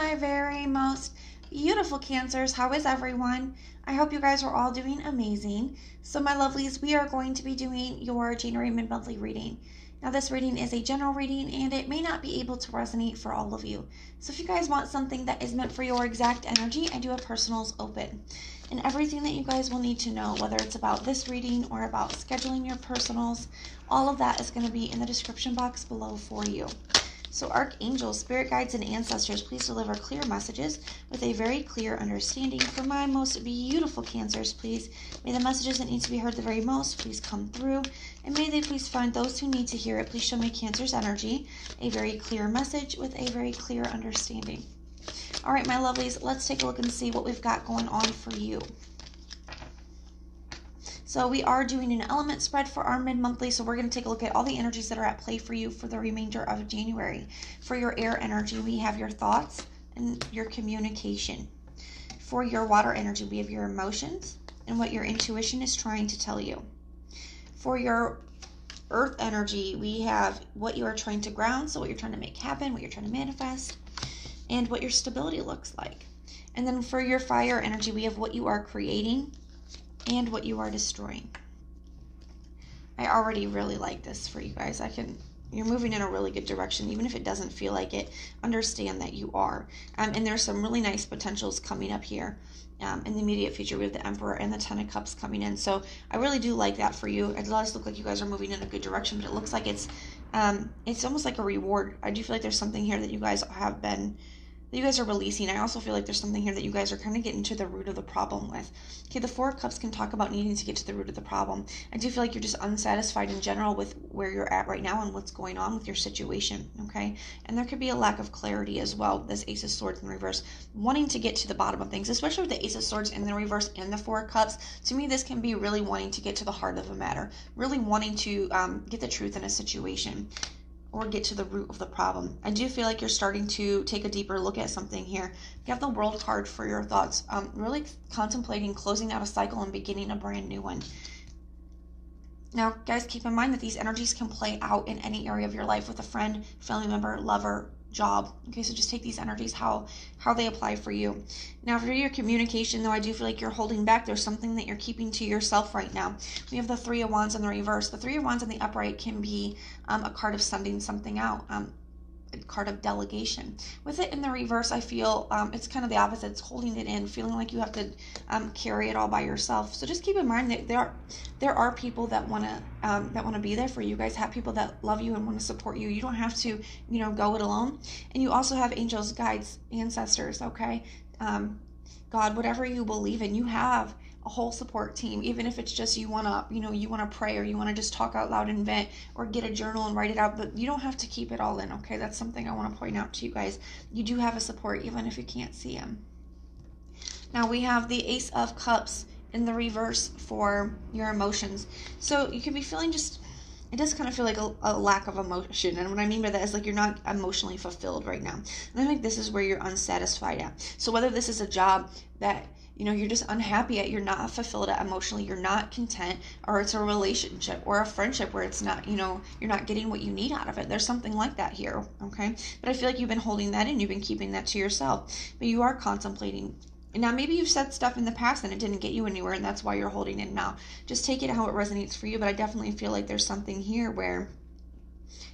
my very most beautiful Cancers. How is everyone? I hope you guys are all doing amazing. So my lovelies, we are going to be doing your January mid-monthly reading. Now this reading is a general reading and it may not be able to resonate for all of you. So if you guys want something that is meant for your exact energy, I do have personals open. And everything that you guys will need to know, whether it's about this reading or about scheduling your personals, all of that is going to be in the description box below for you. So archangels, spirit guides, and ancestors, please deliver clear messages with a very clear understanding. For my most beautiful Cancers, please, may the messages that need to be heard the very most please come through. And may they please find those who need to hear it. Please show me Cancer's energy a very clear message with a very clear understanding. All right, my lovelies, let's take a look and see what we've got going on for you. So we are doing an element spread for our mid-monthly, so we're going to take a look at all the energies that are at play for you for the remainder of January. For your air energy, we have your thoughts and your communication. For your water energy, we have your emotions and what your intuition is trying to tell you. For your earth energy, we have what you are trying to ground, so what you're trying to make happen, what you're trying to manifest, and what your stability looks like. And then for your fire energy, we have what you are creating and what you are destroying. I already really like this for you guys. You're moving in a really good direction. Even if it doesn't feel like it, understand that you are. And there's some really nice potentials coming up here. In the immediate future, we have the Emperor and the Ten of Cups coming in. So I really do like that for you. It does look like you guys are moving in a good direction, but it looks like it's almost like a reward. I do feel like there's something here that you guys are releasing. I also feel like there's something here that you guys are kind of getting to the root of the problem with. Okay, the Four of Cups can talk about needing to get to the root of the problem. I do feel like you're just unsatisfied in general with where you're at right now and what's going on with your situation, okay? And there could be a lack of clarity as well, this Ace of Swords in reverse, wanting to get to the bottom of things, especially with the Ace of Swords in the reverse and the Four of Cups. To me, this can be really wanting to get to the heart of a matter, really wanting to get the truth in a situation, or get to the root of the problem. I do feel like you're starting to take a deeper look at something here. You have the World card for your thoughts. Really contemplating closing out a cycle and beginning a brand new one. Now, guys, keep in mind that these energies can play out in any area of your life with a friend, family member, lover, job. Okay, so just take these energies how they apply for you. Now for your communication, though, I do feel like you're holding back. There's something that you're keeping to yourself right now. We have the Three of Wands in the reverse. The Three of Wands in the upright can be a card of sending something out, a card of delegation. With it in the reverse, I feel it's kind of the opposite. It's holding it in, feeling like you have to carry it all by yourself. So just keep in mind that there are people that want to be there for you guys. Have people that love you and want to support you. You don't have to go it alone. And you also have angels, guides, ancestors. Okay, God, whatever you believe in, you have a whole support team. Even if it's just you want to pray, or you want to just talk out loud and vent, or get a journal and write it out, but you don't have to keep it all in. Okay, that's something I want to point out to you guys. You do have a support even if you can't see him. Now we have the Ace of Cups in the reverse for your emotions. So you could be feeling it does kind of feel like a lack of emotion. And what I mean by that is like you're not emotionally fulfilled right now. And I think this is where you're unsatisfied at. So whether this is a job that you're just unhappy at, you're not fulfilled at emotionally, you're not content, or it's a relationship or a friendship where it's not, you're not getting what you need out of it. There's something like that here, okay? But I feel like you've been holding that in, you've been keeping that to yourself. But you are contemplating. And now maybe you've said stuff in the past and it didn't get you anywhere, and that's why you're holding it now. Just take it how it resonates for you, but I definitely feel like there's something here where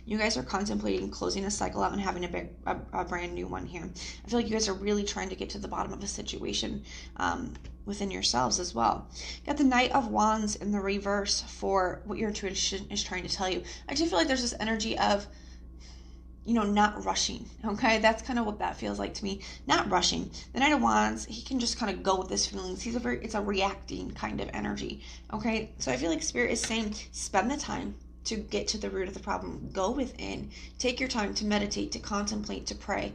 you guys are contemplating closing a cycle out and having a brand new one here. I feel like you guys are really trying to get to the bottom of a situation within yourselves as well. You got the Knight of Wands in the reverse for what your intuition is trying to tell you. I do feel like there's this energy of not rushing, okay? That's kind of what that feels like to me. Not rushing. The Knight of Wands, he can just kind of go with his feelings. It's a reacting kind of energy, okay? So I feel like Spirit is saying, spend the time to get to the root of the problem. Go within. Take your time to meditate, to contemplate, to pray,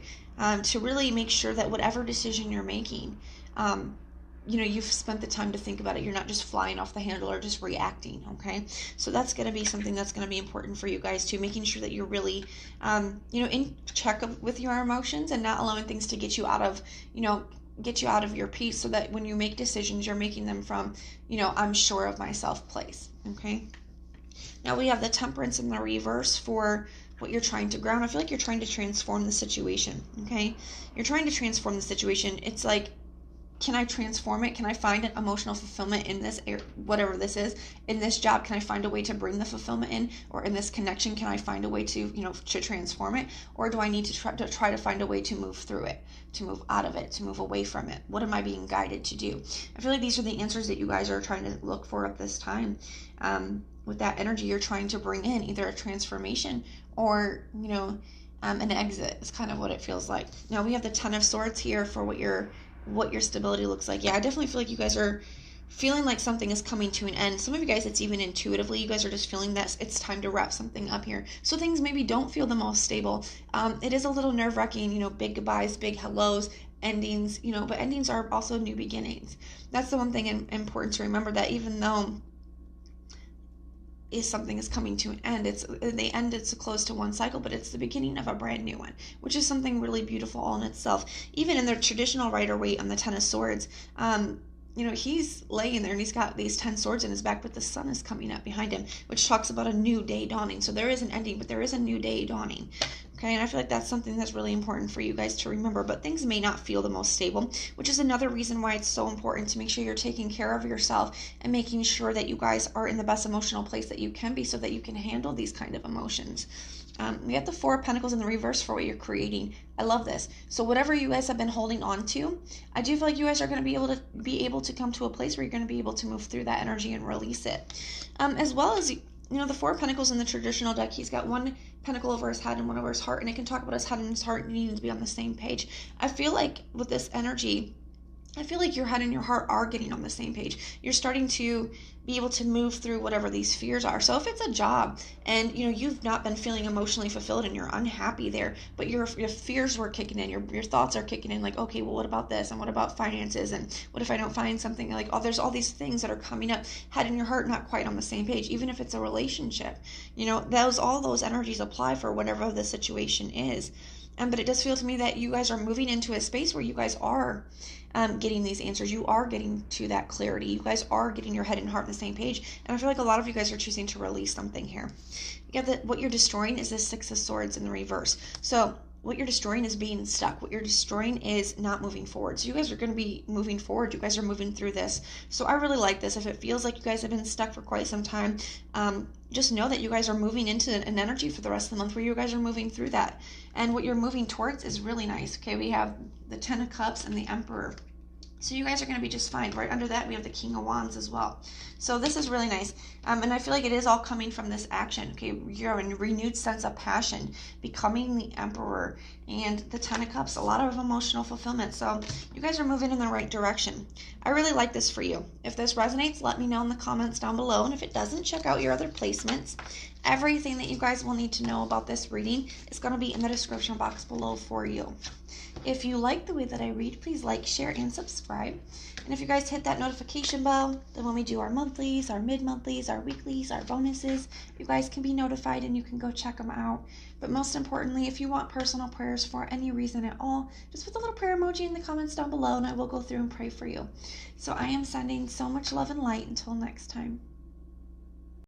to really make sure that whatever decision you're making, you've spent the time to think about it. You're not just flying off the handle or just reacting, okay? So that's going to be something that's going to be important for you guys too, making sure that you're really, in check with your emotions and not allowing things to get you out of your peace, so that when you make decisions, you're making them from, I'm sure of myself place, okay? Now we have the Temperance in the reverse for what you're trying to ground. I feel like you're trying to transform the situation, okay? You're trying to transform the situation. It's like, can I transform it? Can I find an emotional fulfillment in this, whatever this is, in this job? Can I find a way to bring the fulfillment in? Or in this connection, can I find a way to, to transform it? Or do I need to try to find a way to move through it, to move out of it, to move away from it? What am I being guided to do? I feel like these are the answers that you guys are trying to look for at this time. With that energy, you're trying to bring in either a transformation or, an exit is kind of what it feels like. Now we have the Ten of Swords here for what your stability looks like. Yeah, I definitely feel like you guys are feeling like something is coming to an end. Some of you guys, it's even intuitively, you guys are just feeling that it's time to wrap something up here. So things maybe don't feel the most stable. It is a little nerve-wracking, big goodbyes, big hellos, endings, but endings are also new beginnings. That's the one thing important to remember, that even though something is coming to an end, it's a close to one cycle, but it's the beginning of a brand new one, which is something really beautiful all in itself. Even in the traditional Rider-Waite on the Ten of Swords, he's laying there and he's got these 10 swords in his back, but the sun is coming up behind him, which talks about a new day dawning. So there is an ending, but there is a new day dawning. Okay, and I feel like that's something that's really important for you guys to remember, but things may not feel the most stable, which is another reason why it's so important to make sure you're taking care of yourself and making sure that you guys are in the best emotional place that you can be so that you can handle these kind of emotions. We have the Four of Pentacles in the reverse for what you're creating. I love this. So whatever you guys have been holding on to, I do feel like you guys are going to be able to come to a place where you're going to be able to move through that energy and release it. As well as, the Four of Pentacles in the traditional deck, he's got one pentacle over his head and one over his heart, and it can talk about his head and his heart needing to be on the same page. I feel like with this energy, I feel like your head and your heart are getting on the same page. You're starting to be able to move through whatever these fears are. So if it's a job and you've not been feeling emotionally fulfilled and you're unhappy there, but your fears were kicking in, your thoughts are kicking in, like, okay, well, what about this, and what about finances, and what if I don't find something, like, oh, there's all these things that are coming up. Head and your heart not quite on the same page, even if it's a relationship. All those energies apply for whatever the situation is. But it does feel to me that you guys are moving into a space where you guys are getting these answers. You are getting to that clarity. You guys are getting your head and heart on the same page. And I feel like a lot of you guys are choosing to release something here. You get that what you're destroying is this Six of Swords in the reverse. So what you're destroying is being stuck. What you're destroying is not moving forward. So you guys are going to be moving forward. You guys are moving through this. So I really like this. If it feels like you guys have been stuck for quite some time, just know that you guys are moving into an energy for the rest of the month where you guys are moving through that. And what you're moving towards is really nice. Okay, we have the Ten of Cups and the Emperor. So you guys are going to be just fine. Right under that, we have the King of Wands as well. So this is really nice. And I feel like it is all coming from this action. Okay, you're in a renewed sense of passion, becoming the Emperor, and the Ten of Cups, a lot of emotional fulfillment. So you guys are moving in the right direction. I really like this for you. If this resonates, let me know in the comments down below. And if it doesn't, check out your other placements. Everything that you guys will need to know about this reading is going to be in the description box below for you. If you like the way that I read, please like, share, and subscribe. And if you guys hit that notification bell, then when we do our monthlies, our mid-monthlies, our weeklies, our bonuses, you guys can be notified and you can go check them out. But most importantly, if you want personal prayers for any reason at all, just put the little prayer emoji in the comments down below and I will go through and pray for you. So I am sending so much love and light until next time.